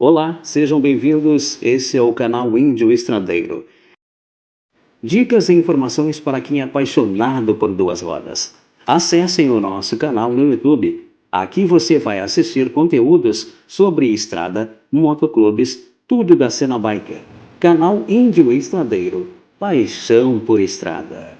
Olá, sejam bem-vindos. Esse é o canal Índio Estradeiro. Dicas e informações para quem é apaixonado por duas rodas. Acessem o nosso canal no YouTube. Aqui você vai assistir conteúdos sobre estrada, motoclubes, tudo da cena biker. Canal Índio Estradeiro. Paixão por estrada.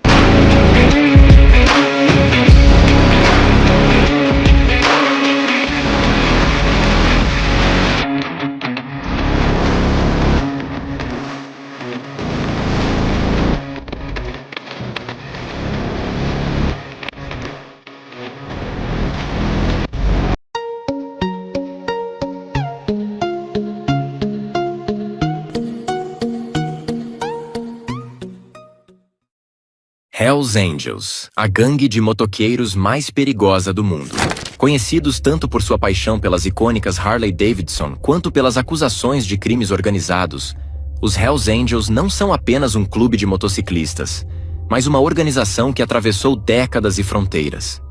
Hells Angels, a gangue de motoqueiros mais perigosa do mundo. Conhecidos tanto por sua paixão pelas icônicas Harley Davidson quanto pelas acusações de crimes organizados, os Hells Angels não são apenas um clube de motociclistas, mas uma organização que atravessou décadas e fronteiras.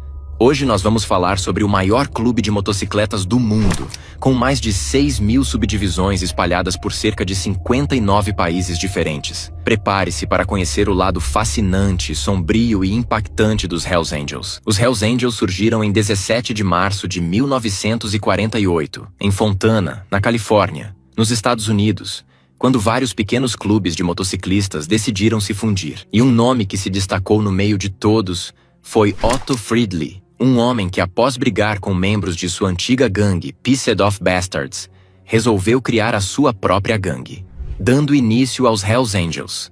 Hoje nós vamos falar sobre o maior clube de motocicletas do mundo, com mais de 6.000 subdivisões espalhadas por cerca de 59 países diferentes. Prepare-se para conhecer o lado fascinante, sombrio e impactante dos Hells Angels. Os Hells Angels surgiram em 17 de março de 1948, em Fontana, na Califórnia, nos Estados Unidos, quando vários pequenos clubes de motociclistas decidiram se fundir. E um nome que se destacou no meio de todos foi Otto Friedli, um homem que, após brigar com membros de sua antiga gangue, Pissed Off Bastards, resolveu criar a sua própria gangue, dando início aos Hells Angels.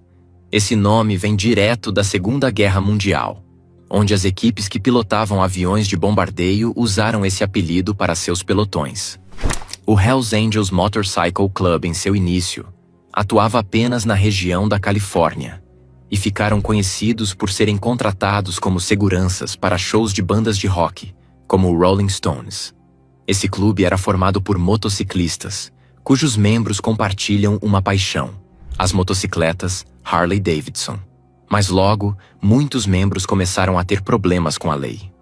Esse nome vem direto da Segunda Guerra Mundial, onde as equipes que pilotavam aviões de bombardeio usaram esse apelido para seus pelotões. O Hells Angels Motorcycle Club, em seu início, atuava apenas na região da Califórnia, e ficaram conhecidos por serem contratados como seguranças para shows de bandas de rock, como o Rolling Stones. Esse clube era formado por motociclistas, cujos membros compartilham uma paixão: as motocicletas Harley Davidson. Mas logo, muitos membros começaram a ter problemas com a lei.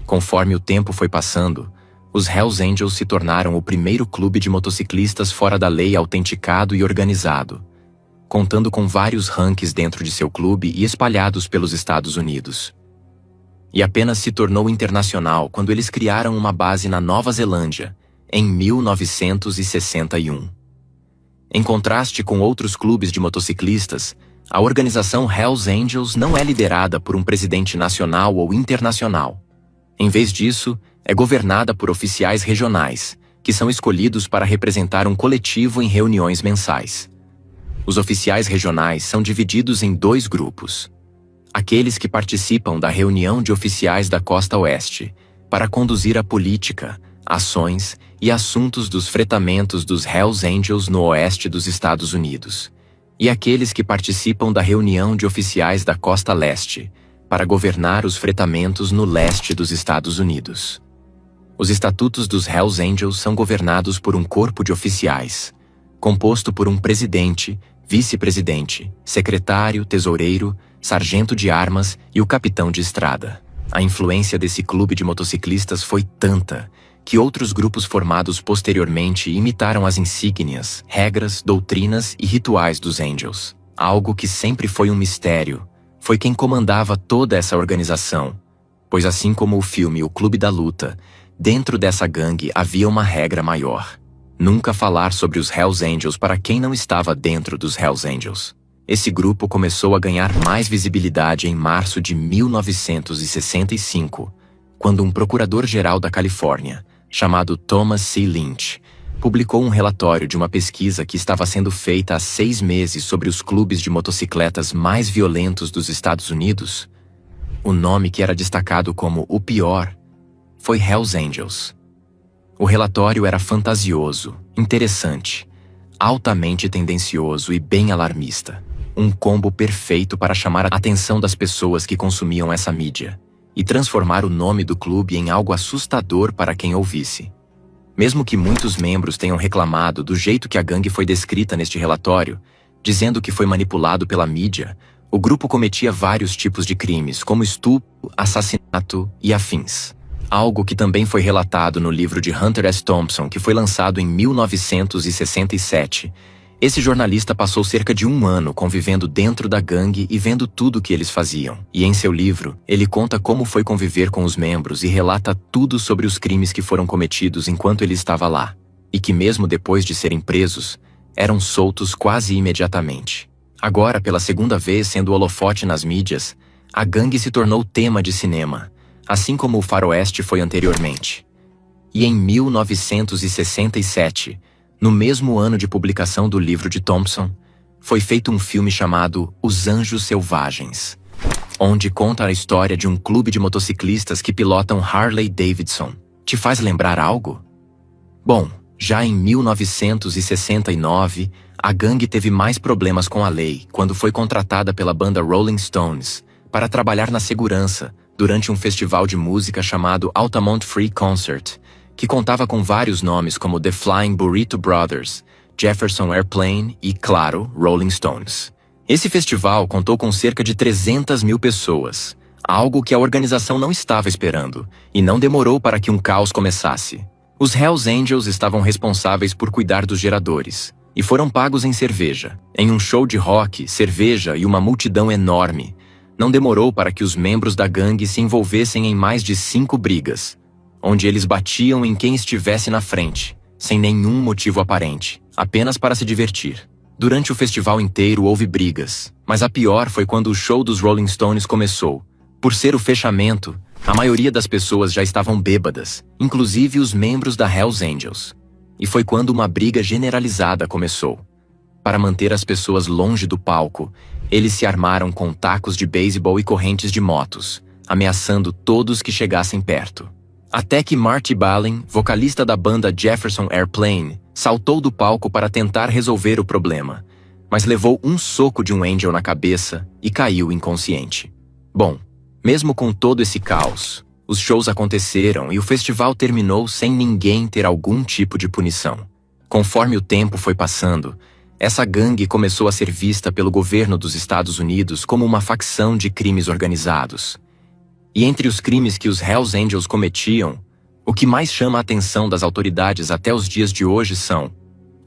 Conforme o tempo foi passando, os Hells Angels se tornaram o primeiro clube de motociclistas fora da lei autenticado e organizado, contando com vários rankings dentro de seu clube e espalhados pelos Estados Unidos. E apenas se tornou internacional quando eles criaram uma base na Nova Zelândia, em 1961. Em contraste com outros clubes de motociclistas, a organização Hells Angels não é liderada por um presidente nacional ou internacional. Em vez disso, é governada por oficiais regionais, que são escolhidos para representar um coletivo em reuniões mensais. Os oficiais regionais são divididos em dois grupos: aqueles que participam da reunião de oficiais da Costa Oeste, para conduzir a política, ações e assuntos dos fretamentos dos Hells Angels no oeste dos Estados Unidos, e aqueles que participam da reunião de oficiais da Costa Leste, para governar os fretamentos no leste dos Estados Unidos. Os estatutos dos Hells Angels são governados por um corpo de oficiais, composto por um presidente, vice-presidente, secretário, tesoureiro, sargento de armas e o capitão de estrada. A influência desse clube de motociclistas foi tanta que outros grupos formados posteriormente imitaram as insígnias, regras, doutrinas e rituais dos Angels. Algo que sempre foi um mistério foi quem comandava toda essa organização, pois assim como o filme O Clube da Luta, dentro dessa gangue havia uma regra maior: nunca falar sobre os Hells Angels para quem não estava dentro dos Hells Angels. Esse grupo começou a ganhar mais visibilidade em março de 1965, quando um procurador-geral da Califórnia, chamado Thomas C. Lynch, publicou um relatório de uma pesquisa que estava sendo feita há 6 meses sobre os clubes de motocicletas mais violentos dos Estados Unidos. O nome que era destacado como o pior foi Hells Angels. O relatório era fantasioso, interessante, altamente tendencioso e bem alarmista. Um combo perfeito para chamar a atenção das pessoas que consumiam essa mídia e transformar o nome do clube em algo assustador para quem ouvisse. Mesmo que muitos membros tenham reclamado do jeito que a gangue foi descrita neste relatório, dizendo que foi manipulado pela mídia, o grupo cometia vários tipos de crimes, como estupro, assassinato e afins. Algo que também foi relatado no livro de Hunter S. Thompson, que foi lançado em 1967. Esse jornalista passou cerca de 1 ano convivendo dentro da gangue e vendo tudo o que eles faziam. E em seu livro, ele conta como foi conviver com os membros e relata tudo sobre os crimes que foram cometidos enquanto ele estava lá. E que mesmo depois de serem presos, eram soltos quase imediatamente. Agora, pela segunda vez sendo holofote nas mídias, a gangue se tornou tema de cinema, assim como o faroeste foi anteriormente. E em 1967, no mesmo ano de publicação do livro de Thompson, foi feito um filme chamado Os Anjos Selvagens, onde conta a história de um clube de motociclistas que pilotam Harley Davidson. Te faz lembrar algo? Bom, já em 1969, a gangue teve mais problemas com a lei quando foi contratada pela banda Rolling Stones para trabalhar na segurança durante um festival de música chamado Altamont Free Concert, que contava com vários nomes como The Flying Burrito Brothers, Jefferson Airplane e, claro, Rolling Stones. Esse festival contou com cerca de 300 mil pessoas, algo que a organização não estava esperando, e não demorou para que um caos começasse. Os Hells Angels estavam responsáveis por cuidar dos geradores, e foram pagos em cerveja. Em um show de rock, cerveja e uma multidão enorme, não demorou para que os membros da gangue se envolvessem em mais de 5 brigas, onde eles batiam em quem estivesse na frente, sem nenhum motivo aparente, apenas para se divertir. Durante o festival inteiro houve brigas, mas a pior foi quando o show dos Rolling Stones começou. Por ser o fechamento, a maioria das pessoas já estavam bêbadas, inclusive os membros da Hells Angels. E foi quando uma briga generalizada começou. Para manter as pessoas longe do palco, eles se armaram com tacos de beisebol e correntes de motos, ameaçando todos que chegassem perto. Até que Marty Balin, vocalista da banda Jefferson Airplane, saltou do palco para tentar resolver o problema, mas levou um soco de um Angel na cabeça e caiu inconsciente. Bom, mesmo com todo esse caos, os shows aconteceram e o festival terminou sem ninguém ter algum tipo de punição. Conforme o tempo foi passando, essa gangue começou a ser vista pelo governo dos Estados Unidos como uma facção de crimes organizados. E entre os crimes que os Hells Angels cometiam, o que mais chama a atenção das autoridades até os dias de hoje são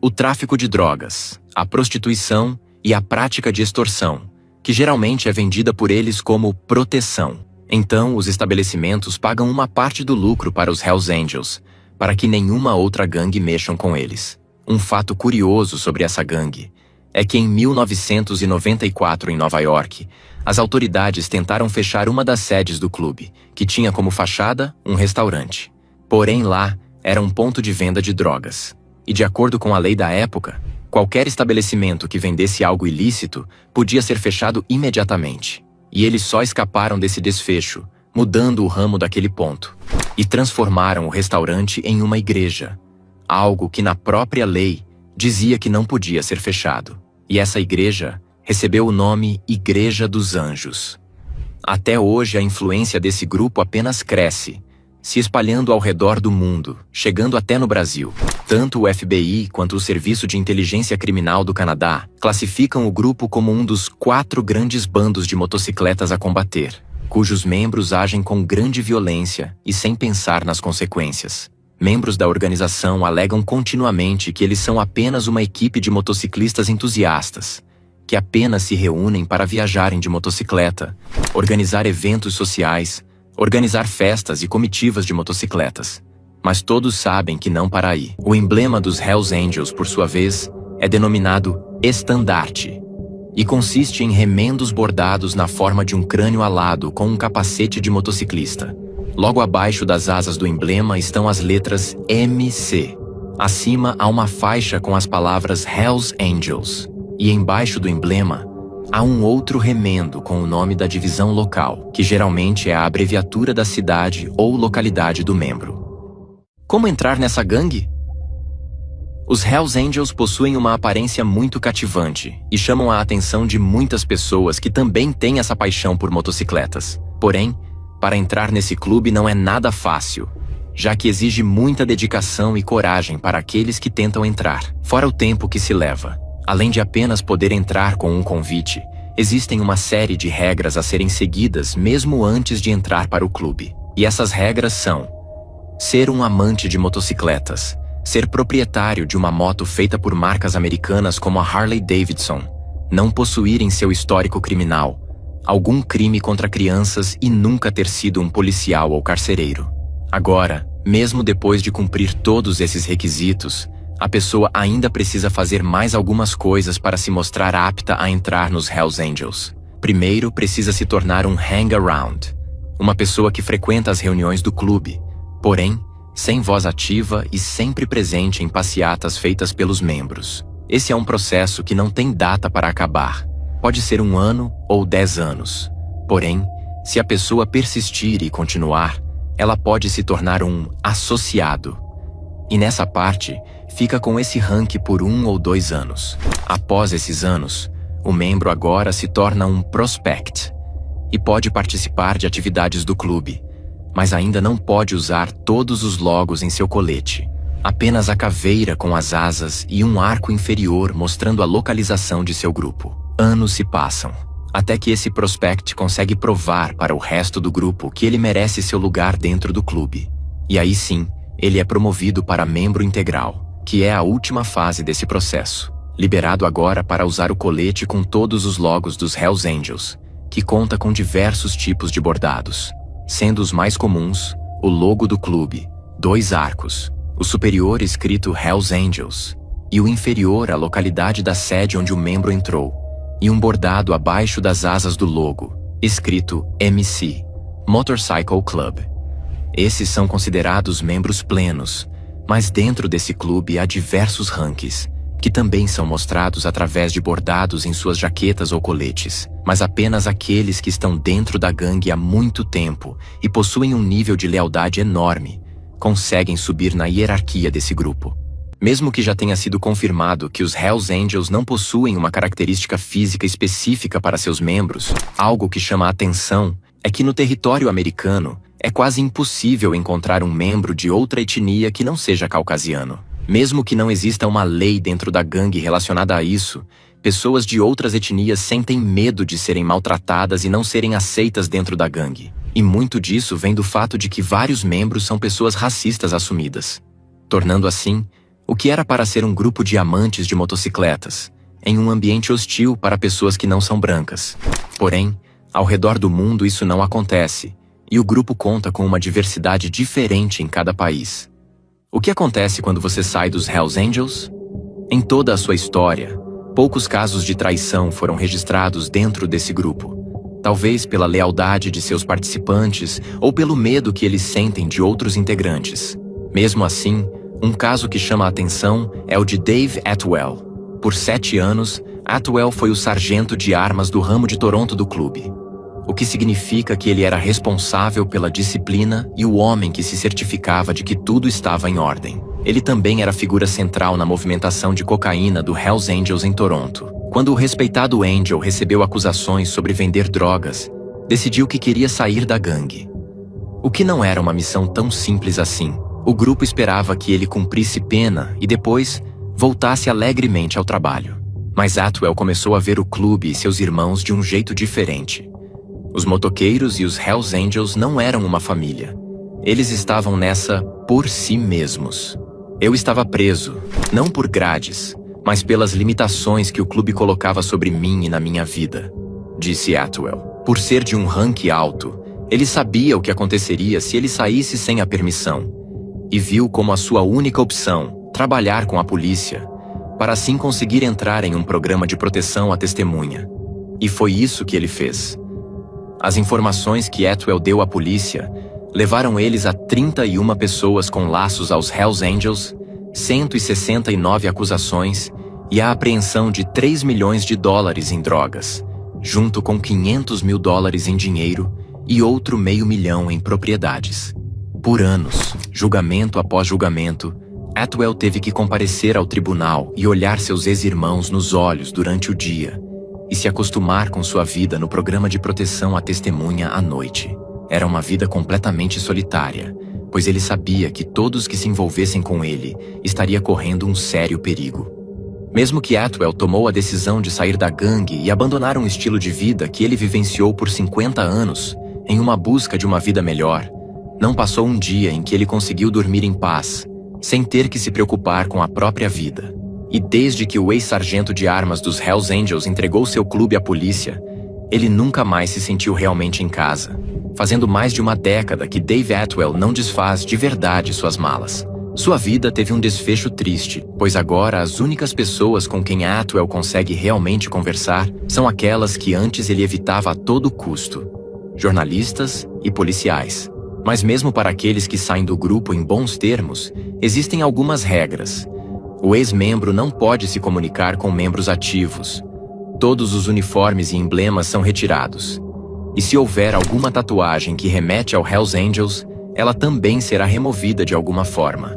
o tráfico de drogas, a prostituição e a prática de extorsão, que geralmente é vendida por eles como proteção. Então, os estabelecimentos pagam uma parte do lucro para os Hells Angels, para que nenhuma outra gangue mexam com eles. Um fato curioso sobre essa gangue é que em 1994, em Nova York, as autoridades tentaram fechar uma das sedes do clube, que tinha como fachada um restaurante. Porém, lá era um ponto de venda de drogas. E de acordo com a lei da época, qualquer estabelecimento que vendesse algo ilícito podia ser fechado imediatamente. E eles só escaparam desse desfecho, mudando o ramo daquele ponto, e transformaram o restaurante em uma igreja, algo que na própria lei dizia que não podia ser fechado. E essa igreja recebeu o nome Igreja dos Anjos. Até hoje a influência desse grupo apenas cresce, se espalhando ao redor do mundo, chegando até no Brasil. Tanto o FBI quanto o Serviço de Inteligência Criminal do Canadá classificam o grupo como um dos 4 grandes bandos de motocicletas a combater, cujos membros agem com grande violência e sem pensar nas consequências. Membros da organização alegam continuamente que eles são apenas uma equipe de motociclistas entusiastas, que apenas se reúnem para viajarem de motocicleta, organizar eventos sociais, organizar festas e comitivas de motocicletas. Mas todos sabem que não para aí. O emblema dos Hells Angels, por sua vez, é denominado estandarte, e consiste em remendos bordados na forma de um crânio alado com um capacete de motociclista. Logo abaixo das asas do emblema estão as letras MC. Acima há uma faixa com as palavras Hells Angels. E embaixo do emblema, há um outro remendo com o nome da divisão local, que geralmente é a abreviatura da cidade ou localidade do membro. Como entrar nessa gangue? Os Hells Angels possuem uma aparência muito cativante e chamam a atenção de muitas pessoas que também têm essa paixão por motocicletas. Porém, para entrar nesse clube não é nada fácil, já que exige muita dedicação e coragem para aqueles que tentam entrar, fora o tempo que se leva. Além de apenas poder entrar com um convite, existem uma série de regras a serem seguidas mesmo antes de entrar para o clube. E essas regras são: ser um amante de motocicletas, ser proprietário de uma moto feita por marcas americanas como a Harley Davidson, não possuir em seu histórico criminal algum crime contra crianças e nunca ter sido um policial ou carcereiro. Agora, mesmo depois de cumprir todos esses requisitos, a pessoa ainda precisa fazer mais algumas coisas para se mostrar apta a entrar nos Hells Angels. Primeiro, precisa se tornar um hang-around, uma pessoa que frequenta as reuniões do clube, porém, sem voz ativa e sempre presente em passeatas feitas pelos membros. Esse é um processo que não tem data para acabar. Pode ser 1 ano ou 10 anos. Porém, se a pessoa persistir e continuar, ela pode se tornar um associado. E nessa parte, fica com esse rank por 1 ou 2 anos. Após esses anos, o membro agora se torna um prospect e pode participar de atividades do clube, mas ainda não pode usar todos os logos em seu colete. Apenas a caveira com as asas e um arco inferior mostrando a localização de seu grupo. Anos se passam, até que esse prospect consegue provar para o resto do grupo que ele merece seu lugar dentro do clube. E aí sim, ele é promovido para membro integral, que é a última fase desse processo. Liberado agora para usar o colete com todos os logos dos Hells Angels, que conta com diversos tipos de bordados, sendo os mais comuns o logo do clube, 2 arcos, o superior escrito Hells Angels e o inferior a localidade da sede onde o membro entrou, e um bordado abaixo das asas do logo, escrito MC, Motorcycle Club. Esses são considerados membros plenos, mas dentro desse clube há diversos ranks, que também são mostrados através de bordados em suas jaquetas ou coletes, mas apenas aqueles que estão dentro da gangue há muito tempo e possuem um nível de lealdade enorme conseguem subir na hierarquia desse grupo. Mesmo que já tenha sido confirmado que os Hells Angels não possuem uma característica física específica para seus membros, algo que chama a atenção é que no território americano é quase impossível encontrar um membro de outra etnia que não seja caucasiano. Mesmo que não exista uma lei dentro da gangue relacionada a isso, pessoas de outras etnias sentem medo de serem maltratadas e não serem aceitas dentro da gangue. E muito disso vem do fato de que vários membros são pessoas racistas assumidas, tornando assim o que era para ser um grupo de amantes de motocicletas em um ambiente hostil para pessoas que não são brancas. Porém, ao redor do mundo isso não acontece, e o grupo conta com uma diversidade diferente em cada país. O que acontece quando você sai dos Hells Angels? Em toda a sua história, poucos casos de traição foram registrados dentro desse grupo, talvez pela lealdade de seus participantes ou pelo medo que eles sentem de outros integrantes. Mesmo assim, um caso que chama a atenção é o de Dave Atwell. Por 7 anos, Atwell foi o sargento de armas do ramo de Toronto do clube, o que significa que ele era responsável pela disciplina e o homem que se certificava de que tudo estava em ordem. Ele também era figura central na movimentação de cocaína do Hells Angels em Toronto. Quando o respeitado Angel recebeu acusações sobre vender drogas, decidiu que queria sair da gangue. O que não era uma missão tão simples assim. O grupo esperava que ele cumprisse pena e depois voltasse alegremente ao trabalho. Mas Atwell começou a ver o clube e seus irmãos de um jeito diferente. Os motoqueiros e os Hells Angels não eram uma família. Eles estavam nessa por si mesmos. Eu estava preso, não por grades, mas pelas limitações que o clube colocava sobre mim e na minha vida, disse Atwell. Por ser de um rank alto, ele sabia o que aconteceria se ele saísse sem a permissão, e viu como a sua única opção trabalhar com a polícia, para assim conseguir entrar em um programa de proteção à testemunha. E foi isso que ele fez. As informações que Atwell deu à polícia levaram eles a 31 pessoas com laços aos Hells Angels, 169 acusações e a apreensão de 3 milhões de dólares em drogas, junto com 500 mil dólares em dinheiro e outro $500 mil em propriedades. Por anos, julgamento após julgamento, Atwell teve que comparecer ao tribunal e olhar seus ex-irmãos nos olhos durante o dia e se acostumar com sua vida no programa de proteção à testemunha à noite. Era uma vida completamente solitária, pois ele sabia que todos que se envolvessem com ele estaria correndo um sério perigo. Mesmo que Atwell tomou a decisão de sair da gangue e abandonar um estilo de vida que ele vivenciou por 50 anos, em uma busca de uma vida melhor, Não passou um dia em que ele conseguiu dormir em paz, sem ter que se preocupar com a própria vida. E desde que o ex-sargento de armas dos Hells Angels entregou seu clube à polícia, ele nunca mais se sentiu realmente em casa. Fazendo mais de uma década que Dave Atwell não desfaz de verdade suas malas. Sua vida teve um desfecho triste, pois agora as únicas pessoas com quem Atwell consegue realmente conversar são aquelas que antes ele evitava a todo custo: jornalistas e policiais. Mas mesmo para aqueles que saem do grupo em bons termos, existem algumas regras. O ex-membro não pode se comunicar com membros ativos. Todos os uniformes e emblemas são retirados. E se houver alguma tatuagem que remete ao Hells Angels, ela também será removida de alguma forma.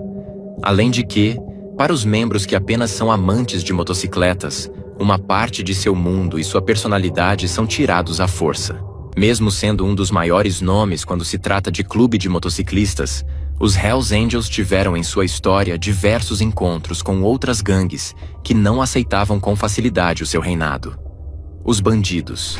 Além de que, para os membros que apenas são amantes de motocicletas, uma parte de seu mundo e sua personalidade são tirados à força. Mesmo sendo um dos maiores nomes quando se trata de clube de motociclistas, os Hells Angels tiveram em sua história diversos encontros com outras gangues que não aceitavam com facilidade o seu reinado. Os bandidos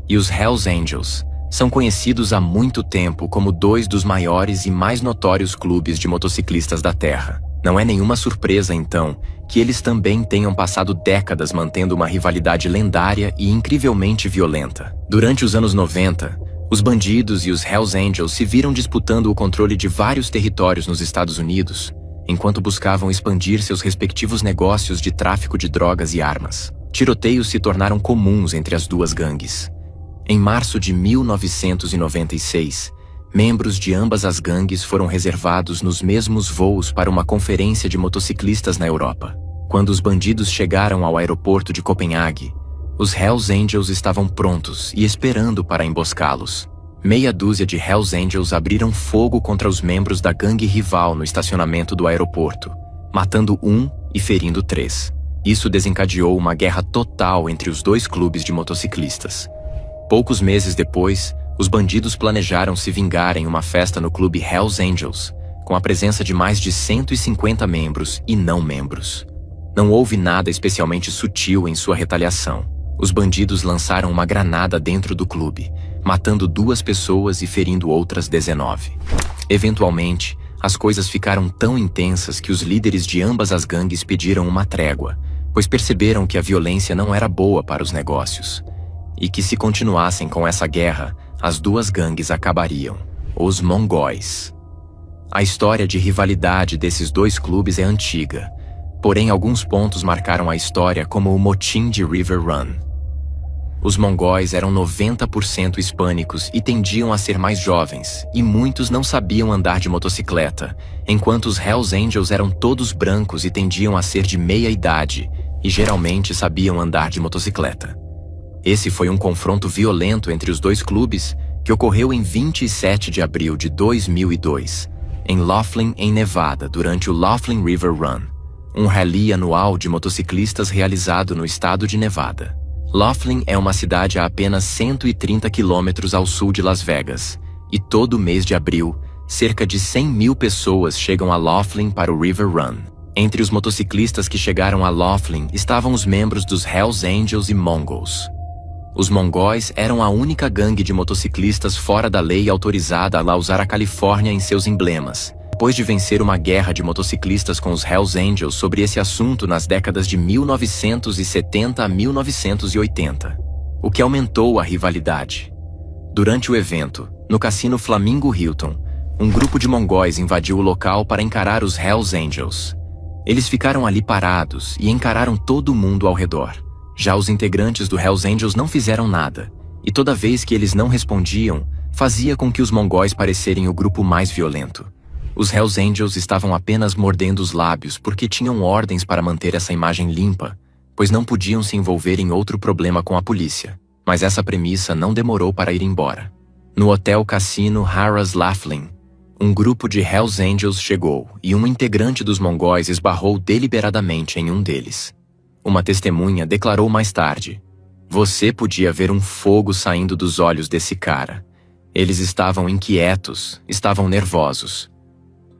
e os Hells Angels são conhecidos há muito tempo como dois dos maiores e mais notórios clubes de motociclistas da Terra. Não é nenhuma surpresa, então, que eles também tenham passado décadas mantendo uma rivalidade lendária e incrivelmente violenta. Durante os anos 90, os bandidos e os Hells Angels se viram disputando o controle de vários territórios nos Estados Unidos, enquanto buscavam expandir seus respectivos negócios de tráfico de drogas e armas. Tiroteios se tornaram comuns entre as duas gangues. Em março de 1996, membros de ambas as gangues foram reservados nos mesmos voos para uma conferência de motociclistas na Europa. Quando os bandidos chegaram ao aeroporto de Copenhague, os Hells Angels estavam prontos e esperando para emboscá-los. Meia dúzia de Hells Angels abriram fogo contra os membros da gangue rival no estacionamento do aeroporto, matando um e ferindo 3. Isso desencadeou uma guerra total entre os dois clubes de motociclistas. Poucos meses depois, os bandidos planejaram se vingar em uma festa no clube Hells Angels, com a presença de mais de 150 membros e não membros. Não houve nada especialmente sutil em sua retaliação. Os bandidos lançaram uma granada dentro do clube, matando 2 pessoas e ferindo outras 19. Eventualmente, as coisas ficaram tão intensas que os líderes de ambas as gangues pediram uma trégua, pois perceberam que a violência não era boa para os negócios. E que se continuassem com essa guerra, as duas gangues acabariam. Os Mongóis. A história de rivalidade desses dois clubes é antiga, porém alguns pontos marcaram a história como o motim de River Run. Os Mongóis eram 90% hispânicos e tendiam a ser mais jovens, e muitos não sabiam andar de motocicleta, enquanto os Hells Angels eram todos brancos e tendiam a ser de meia idade, e geralmente sabiam andar de motocicleta. Esse foi um confronto violento entre os dois clubes que ocorreu em 27 de abril de 2002, em Laughlin, em Nevada, durante o Laughlin River Run, um rally anual de motociclistas realizado no estado de Nevada. Laughlin é uma cidade a apenas 130 quilômetros ao sul de Las Vegas, e todo mês de abril, cerca de 100 mil pessoas chegam a Laughlin para o River Run. Entre os motociclistas que chegaram a Laughlin estavam os membros dos Hells Angels e Mongols. Os Mongóis eram a única gangue de motociclistas fora da lei autorizada a usar a Califórnia em seus emblemas, depois de vencer uma guerra de motociclistas com os Hells Angels sobre esse assunto nas décadas de 1970 a 1980, o que aumentou a rivalidade. Durante o evento, no cassino Flamingo Hilton, um grupo de mongóis invadiu o local para encarar os Hells Angels. Eles ficaram ali parados e encararam todo mundo ao redor. Já os integrantes do Hells Angels não fizeram nada, e toda vez que eles não respondiam, fazia com que os mongóis parecerem o grupo mais violento. Os Hells Angels estavam apenas mordendo os lábios porque tinham ordens para manter essa imagem limpa, pois não podiam se envolver em outro problema com a polícia. Mas essa premissa não demorou para ir embora. No hotel cassino Harrah's Laughlin, um grupo de Hells Angels chegou e um integrante dos mongóis esbarrou deliberadamente em um deles. Uma testemunha declarou mais tarde: "Você podia ver um fogo saindo dos olhos desse cara. Eles estavam inquietos, estavam nervosos."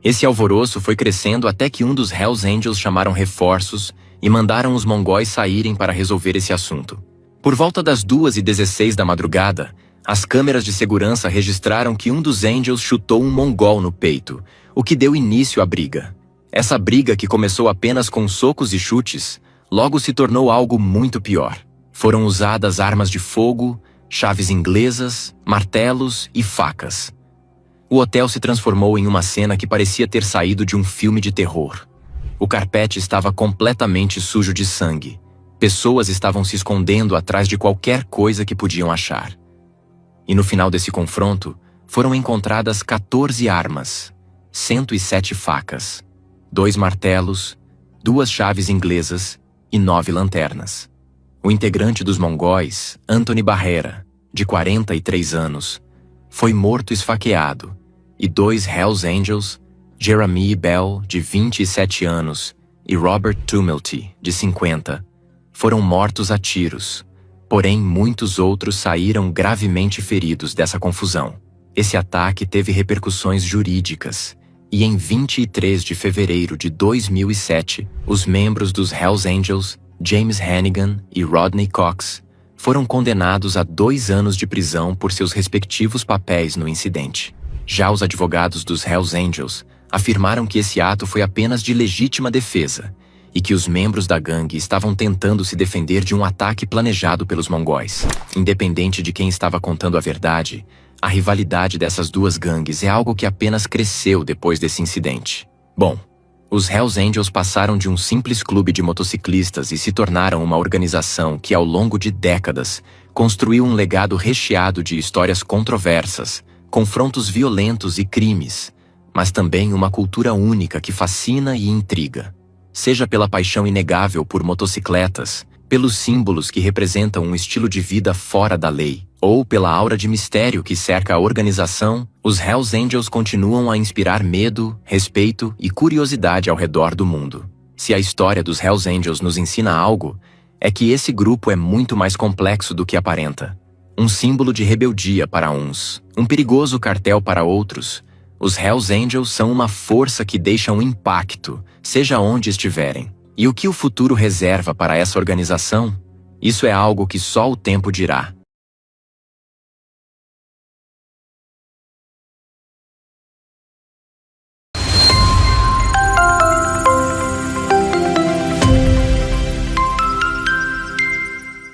Esse alvoroço foi crescendo até que um dos Hells Angels chamaram reforços e mandaram os mongóis saírem para resolver esse assunto. Por volta das 2h16 da madrugada, As câmeras de segurança registraram que um dos Angels chutou um mongol no peito, o que deu início à briga. Essa briga, que começou apenas com socos e chutes, logo se tornou algo muito pior. Foram usadas armas de fogo, chaves inglesas, martelos e facas. O hotel se transformou em uma cena que parecia ter saído de um filme de terror. O carpete estava completamente sujo de sangue. Pessoas estavam se escondendo atrás de qualquer coisa que podiam achar. E no final desse confronto, foram encontradas 14 armas, 107 facas, 2 martelos, 2 chaves inglesas e 9 lanternas. O integrante dos mongóis, Anthony Barrera, de 43 anos, foi morto esfaqueado, e 2 Hells Angels, Jeremy Bell, de 27 anos, e Robert Tumilty, de 50, foram mortos a tiros, porém muitos outros saíram gravemente feridos dessa confusão. Esse ataque teve repercussões jurídicas, e em 23 de fevereiro de 2007, os membros dos Hells Angels, James Hannigan e Rodney Cox, foram condenados a 2 anos de prisão por seus respectivos papéis no incidente. Já os advogados dos Hells Angels afirmaram que esse ato foi apenas de legítima defesa e que os membros da gangue estavam tentando se defender de um ataque planejado pelos mongóis. Independente de quem estava contando a verdade, a rivalidade dessas duas gangues é algo que apenas cresceu depois desse incidente. Bom, os Hells Angels passaram de um simples clube de motociclistas e se tornaram uma organização que, ao longo de décadas, construiu um legado recheado de histórias controversas, confrontos violentos e crimes, mas também uma cultura única que fascina e intriga. Seja pela paixão inegável por motocicletas, pelos símbolos que representam um estilo de vida fora da lei, ou pela aura de mistério que cerca a organização, os Hells Angels continuam a inspirar medo, respeito e curiosidade ao redor do mundo. Se a história dos Hells Angels nos ensina algo, é que esse grupo é muito mais complexo do que aparenta. Um símbolo de rebeldia para uns, um perigoso cartel para outros, os Hells Angels são uma força que deixa um impacto, seja onde estiverem. E o que o futuro reserva para essa organização? Isso é algo que só o tempo dirá.